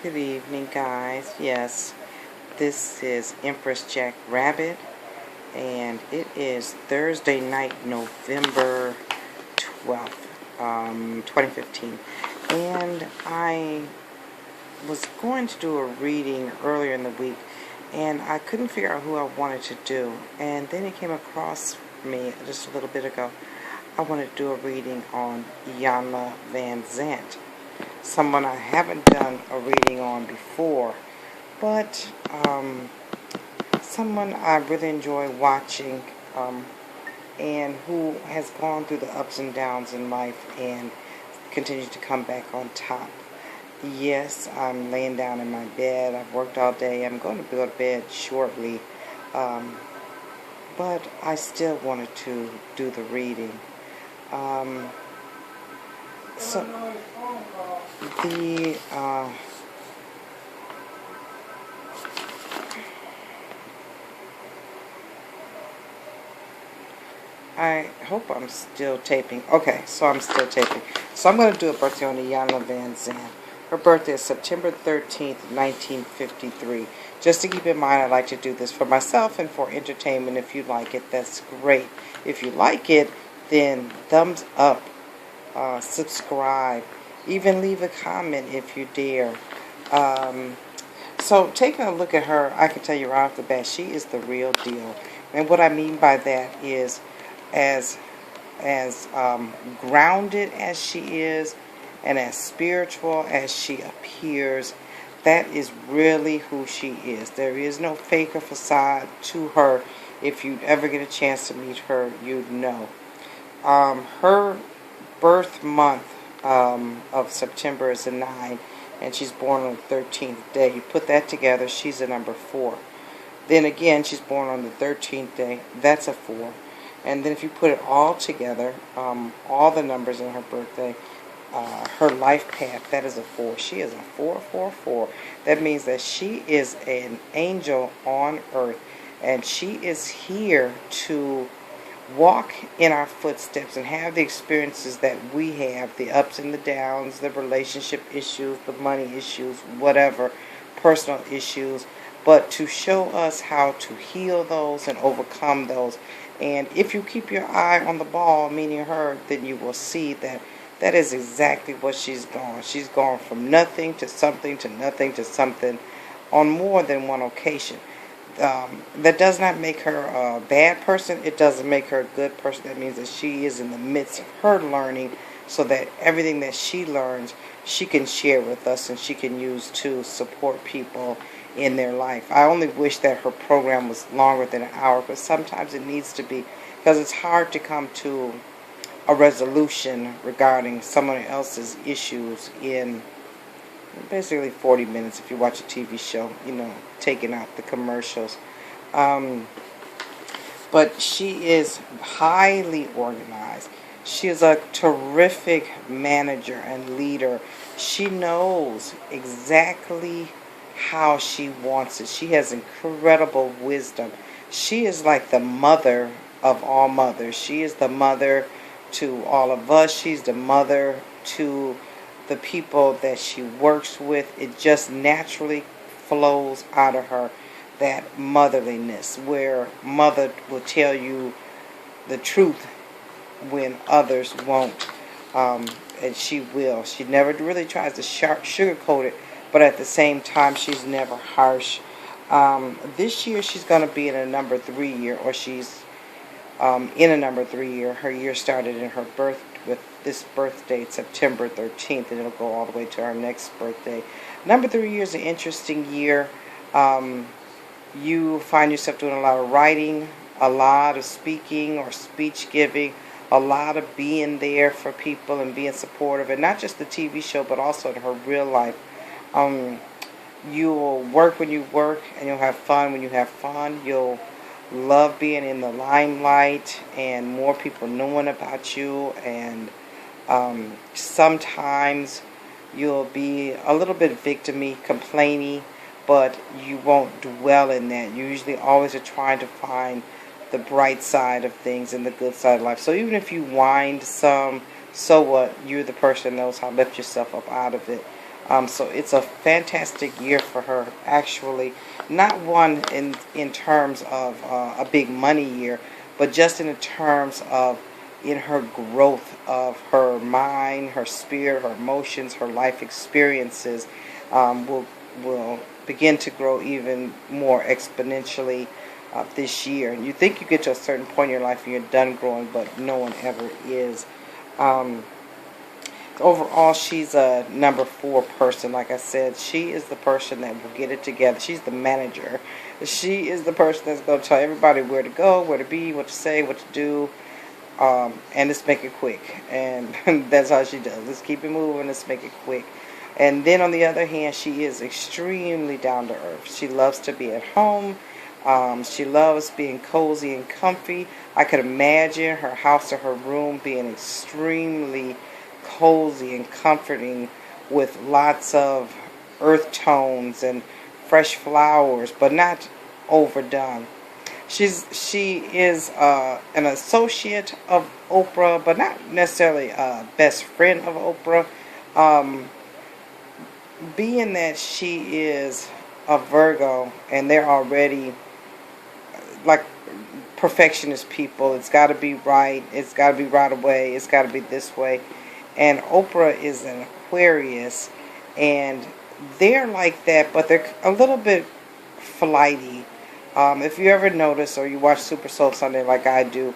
Good evening, guys. Yes, this is Empress Jack Rabbit, and it is Thursday night, November 12th, 2015. And I was going to do a reading earlier in the week, and I couldn't figure out who I wanted to do. And then it came across me just a little bit ago. I wanted to do a reading on Iyanla Vanzant, someone I haven't done a reading on before, but someone I really enjoy watching, and who has gone through the ups and downs in life and continues to come back on top. Yes, I'm laying down in my bed. I've worked all day. I'm going to go to bed shortly, but I still wanted to do the reading. So the I hope I'm still taping. Okay, so I'm still taping. So I'm going to do a birthday on Iyanla Vanzant. Her birthday is September 13th, 1953. Just to keep in mind, I like to do this for myself and for entertainment. If you like it, that's great. If you like it, then thumbs up, subscribe, even leave a comment if you dare. So taking a look at her, I can tell you right off the bat, she is the real deal. And what I mean by that is, as grounded as she is and as spiritual as she appears, that is really who she is. There is no fake or facade to her. If you ever get a chance to meet her, you'd know. Her birth month of September is a 9, and she's born on the 13th day. You put that together, she's a number 4. Then again, she's born on the 13th day. That's a 4. And then if you put it all together, all the numbers in her birthday, her life path, that is a 4. She is a 444. That means that she is an angel on earth, and she is here to walk in our footsteps and have the experiences that we have, the ups and the downs, the relationship issues, the money issues, whatever, personal issues, but to show us how to heal those and overcome those. And if you keep your eye on the ball, meaning her, then you will see that that is exactly what she's gone. She's gone from nothing to something to nothing to something on more than one occasion. That does not make her a bad person. It doesn't make her a good person. That means that she is in the midst of her learning, so that everything that she learns, she can share with us and she can use to support people in their life. I only wish that her program was longer than an hour, but sometimes it needs to be, because it's hard to come to a resolution regarding someone else's issues in basically 40 minutes if you watch a TV show, taking out the commercials. But she is highly organized. She is a terrific manager and leader. She knows exactly how she wants it. She has incredible wisdom. She is like the mother of all mothers. She is the mother to all of us. She's the mother to the people that she works with. It just naturally flows out of her, that motherliness, where mother will tell you the truth when others won't, and she will. She never really tries to sugarcoat it, but at the same time, she's never harsh. This year, she's going to be in a number 3 year, or she's in a number 3 year. Her year started in her birth with this birthday, September 13th, and it'll go all the way to our next birthday. Number 3 year is an interesting year. You find yourself doing a lot of writing, a lot of speaking or speech giving, a lot of being there for people and being supportive, and not just the TV show, but also in her real life. You'll work when you work, and you'll have fun when you have fun. You'll love being in the limelight and more people knowing about you, and sometimes you'll be a little bit victim-y, complainy, but you won't dwell in that. You usually always are trying to find the bright side of things and the good side of life. So even if you whine some, so what? You're the person that knows how to lift yourself up out of it. So it's a fantastic year for her, actually. Not one in terms of a big money year, but just in terms of in her growth of her mind, her spirit, her emotions, her life experiences will begin to grow even more exponentially this year. And you think you get to a certain point in your life and you're done growing, but no one ever is. Um, Overall, she's a number 4 person. Like I said, she is the person that will get it together. She's the manager. She is the person that's going to tell everybody where to go, where to be, what to say, what to do, and let's make it quick. And that's how she does. Let's keep it moving. Let's make it quick. And then on the other hand, she is extremely down to earth. She loves to be at home. She loves being cozy and comfy. I could imagine her house or her room being extremely cozy and comforting with lots of earth tones and fresh flowers, but not overdone. She is an associate of Oprah, but not necessarily a best friend of Oprah. Being that she is a Virgo and they're already like perfectionist people, it's got to be right, it's got to be right away, it's got to be this way. And Oprah is an Aquarius, and they're like that, but they're a little bit flighty. If you ever notice or you watch Super Soul Sunday like I do,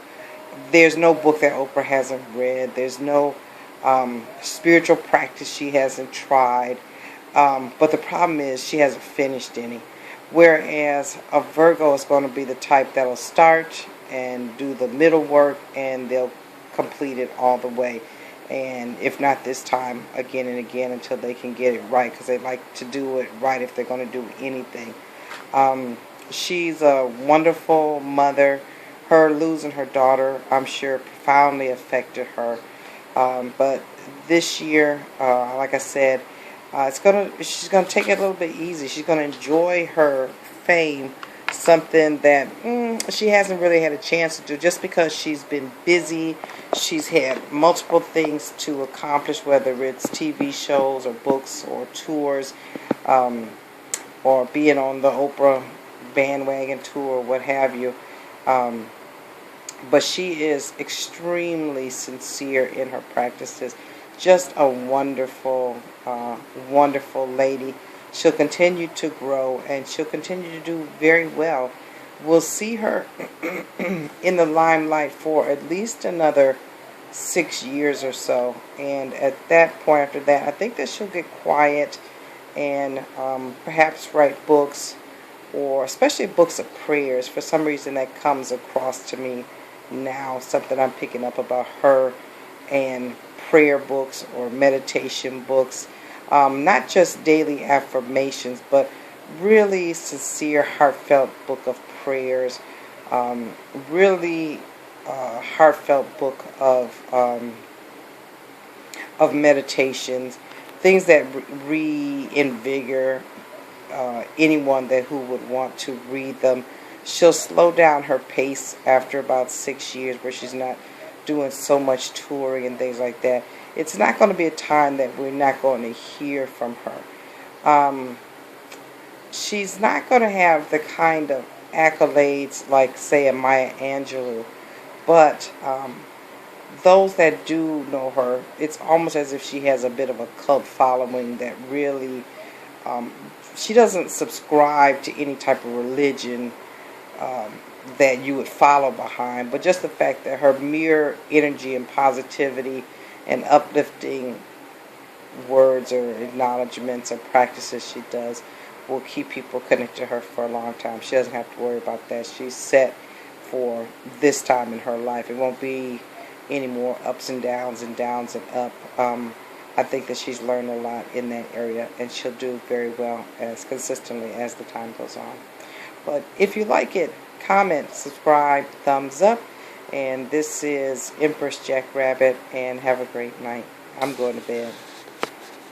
there's no book that Oprah hasn't read. There's no spiritual practice she hasn't tried. But the problem is she hasn't finished any. Whereas a Virgo is going to be the type that'll start and do the middle work, and they'll complete it all the way. And if not this time, again and again until they can get it right, because they like to do it right if they're going to do anything. She's a wonderful mother. Her losing her daughter, I'm sure, profoundly affected her. But this year, like I said, she's gonna take it a little bit easy. She's gonna enjoy her fame, something that she hasn't really had a chance to do, just because she's been busy. She's had multiple things to accomplish, whether it's TV shows or books or tours, or being on the Oprah bandwagon tour, or what have you. But she is extremely sincere in her practices. Just a wonderful, wonderful lady. She'll continue to grow, and she'll continue to do very well. We'll see her in the limelight for at least another 6 years or so. And at that point, after that, I think that she'll get quiet and perhaps write books, or especially books of prayers. For some reason, that comes across to me now, something I'm picking up about her, and prayer books or meditation books. Not just daily affirmations, but really sincere, heartfelt book of prayers. Really heartfelt book of meditations, things that reinvigorate anyone who would want to read them. She'll slow down her pace after about 6 years, where she's not doing so much touring and things like that. It's not going to be a time that we're not going to hear from her. She's not going to have the kind of accolades like, say, a Maya Angelou, but those that do know her, it's almost as if she has a bit of a cult following that really, she doesn't subscribe to any type of religion that you would follow behind, but just the fact that her mere energy and positivity and uplifting words or acknowledgments or practices she does will keep people connected to her for a long time. She doesn't have to worry about that. She's set for this time in her life. It won't be any more ups and downs and up. I think that she's learned a lot in that area, and she'll do very well as consistently as the time goes on. But if you like it, comment, subscribe, thumbs up. And this is Empress Jackrabbit, and have a great night. I'm going to bed.